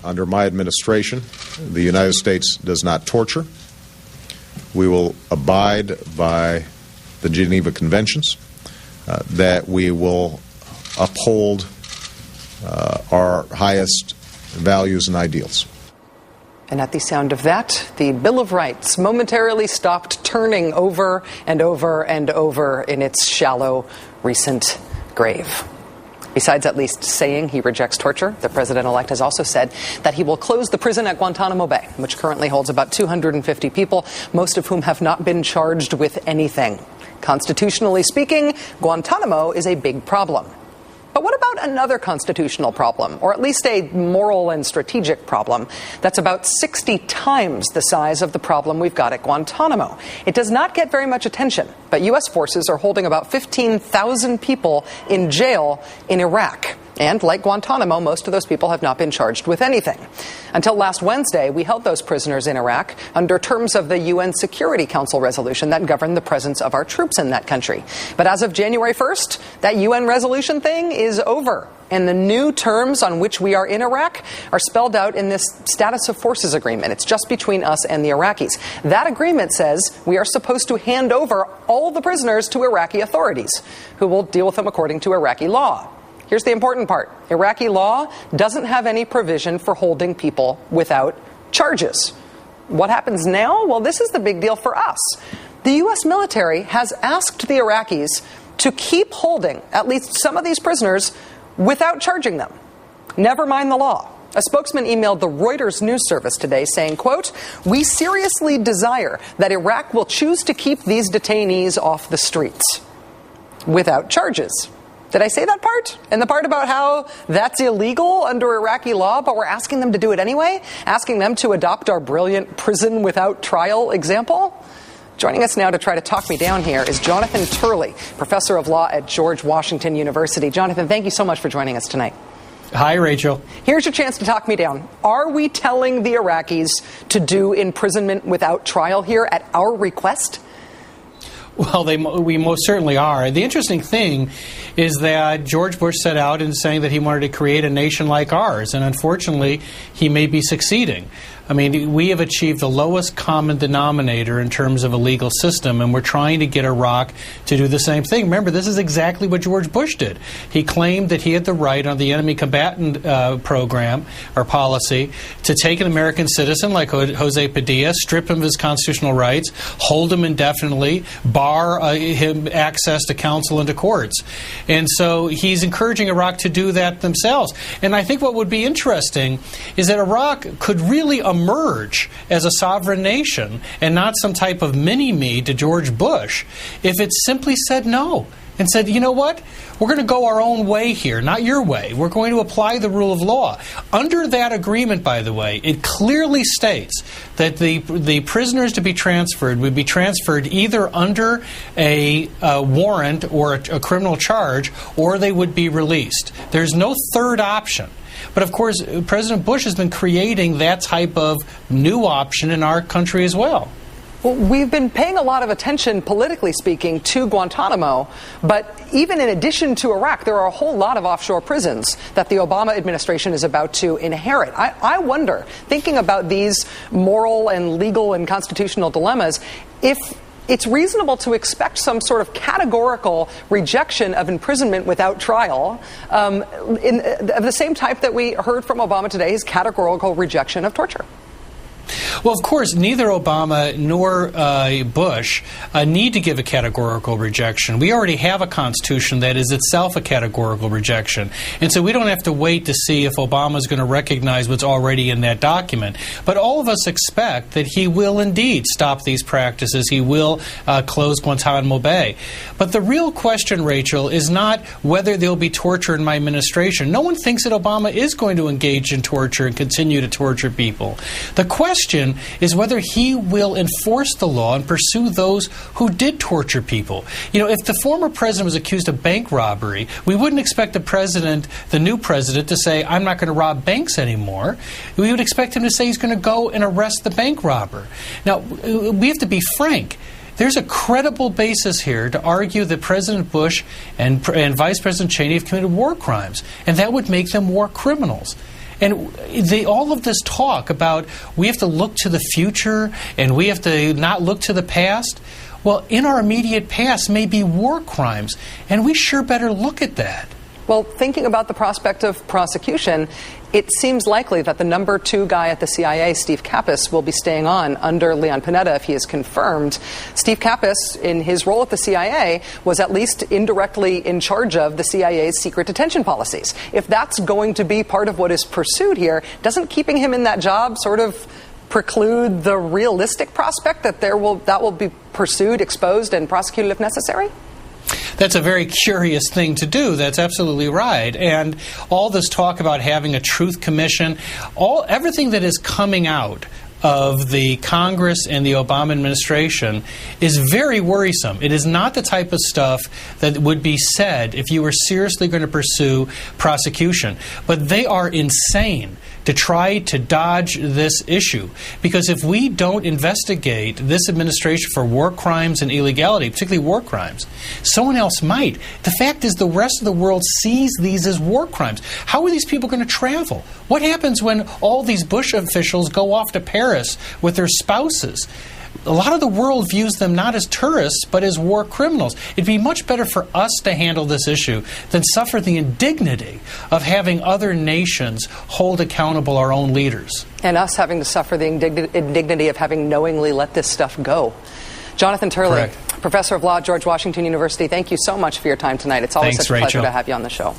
under my administration, the United States does not torture. We will abide by the Geneva Conventions, that we will uphold our highest values and ideals. And at the sound of that, the Bill of Rights momentarily stopped turning over and over and over in its shallow, recent grave. Besides at least saying he rejects torture, the president-elect has also said that he will close the prison at Guantanamo Bay, which currently holds about 250 people, most of whom have not been charged with anything. Constitutionally speaking, Guantanamo is a big problem. But what about another constitutional problem, or at least a moral and strategic problem, that's about 60 times the size of the problem we've got at Guantanamo? It does not get very much attention, but U.S. forces are holding about 15,000 people in jail in Iraq. And like Guantanamo, most of those people have not been charged with anything. Until last Wednesday, we held those prisoners in Iraq under terms of the UN Security Council resolution that governed the presence of our troops in that country. But as of January 1st, that UN resolution thing is over. And the new terms on which we are in Iraq are spelled out in this status of forces agreement. It's just between us and the Iraqis. That agreement says we are supposed to hand over all the prisoners to Iraqi authorities, who will deal with them according to Iraqi law. Here's the important part. Iraqi law doesn't have any provision for holding people without charges. What happens now? Well, this is the big deal for us. The U.S. military has asked the Iraqis to keep holding at least some of these prisoners without charging them. Never mind the law. A spokesman emailed the Reuters news service today saying, quote, "We seriously desire that Iraq will choose to keep these detainees off the streets without charges." Did I say that part? And the part about how that's illegal under Iraqi law, but we're asking them to do it anyway? Asking them to adopt our brilliant prison without trial example? Joining us now to try to talk me down here is Jonathan Turley, professor of law at George Washington University. Jonathan, thank you so much for joining us tonight. Hi, Rachel. Here's your chance to talk me down. Are we telling the Iraqis to do imprisonment without trial here at our request? Well, we most certainly are. The interesting thing is that George Bush set out in saying that he wanted to create a nation like ours, and unfortunately, he may be succeeding. I mean, we have achieved the lowest common denominator in terms of a legal system, and we're trying to get Iraq to do the same thing. Remember, this is exactly what George Bush did. He claimed that he had the right on the enemy combatant program or policy to take an American citizen like Jose Padilla, strip him of his constitutional rights, hold him indefinitely, bar him access to counsel and to courts. And so he's encouraging Iraq to do that themselves. And I think what would be interesting is that Iraq could really emerge as a sovereign nation and not some type of mini-me to George Bush if it simply said no and said, you know what, we're going to go our own way here, not your way. We're going to apply the rule of law. Under that agreement, by the way, it clearly states that the prisoners to be transferred would be transferred either under a warrant or a criminal charge, or they would be released. There's no third option. But of course, President Bush has been creating that type of new option in our country as well. Well, we've been paying a lot of attention, politically speaking, to Guantanamo, but even in addition to Iraq, there are a whole lot of offshore prisons that the Obama administration is about to inherit. I wonder, thinking about these moral and legal and constitutional dilemmas, if it's reasonable to expect some sort of categorical rejection of imprisonment without trial, of the same type that we heard from Obama today, his categorical rejection of torture. Well, of course, neither Obama nor Bush need to give a categorical rejection. We already have a constitution that is itself a categorical rejection. And so we don't have to wait to see if Obama is going to recognize what's already in that document. But all of us expect that he will indeed stop these practices. He will close Guantanamo Bay. But the real question, Rachel, is not whether there will be torture in my administration. No one thinks that Obama is going to engage in torture and continue to torture people. The question is whether he will enforce the law and pursue those who did torture people. You know, if the former president was accused of bank robbery, we wouldn't expect the new president, to say, I'm not going to rob banks anymore. We would expect him to say he's going to go and arrest the bank robber. Now, we have to be frank. There's a credible basis here to argue that President Bush and Vice President Cheney have committed war crimes, and that would make them war criminals. And all of this talk about we have to look to the future and we have to not look to the past, well, in our immediate past may be war crimes, and we sure better look at that. Well, thinking about the prospect of prosecution, it seems likely that the number 2 guy at the CIA, Steve Kappas, will be staying on under Leon Panetta if he is confirmed. Steve Kappas, in his role at the CIA, was at least indirectly in charge of the CIA's secret detention policies. If that's going to be part of what is pursued here, doesn't keeping him in that job sort of preclude the realistic prospect that that will be pursued, exposed, and prosecuted if necessary? That's a very curious thing to do. That's absolutely right. And all this talk about having a truth commission, everything that is coming out of the Congress and the Obama administration is very worrisome. It is not the type of stuff that would be said if you were seriously going to pursue prosecution. But they are insane to try to dodge this issue. Because if we don't investigate this administration for war crimes and illegality, particularly war crimes, someone else might. The fact is the rest of the world sees these as war crimes. How are these people going to travel? What happens when all these Bush officials go off to Paris with their spouses? A lot of the world views them not as tourists, but as war criminals. It'd be much better for us to handle this issue than suffer the indignity of having other nations hold accountable our own leaders. And us having to suffer the indignity of having knowingly let this stuff go. Jonathan Turley, Correct. Professor of Law at George Washington University, thank you so much for your time tonight. It's always Thanks, such a pleasure Rachel. to have you on the show.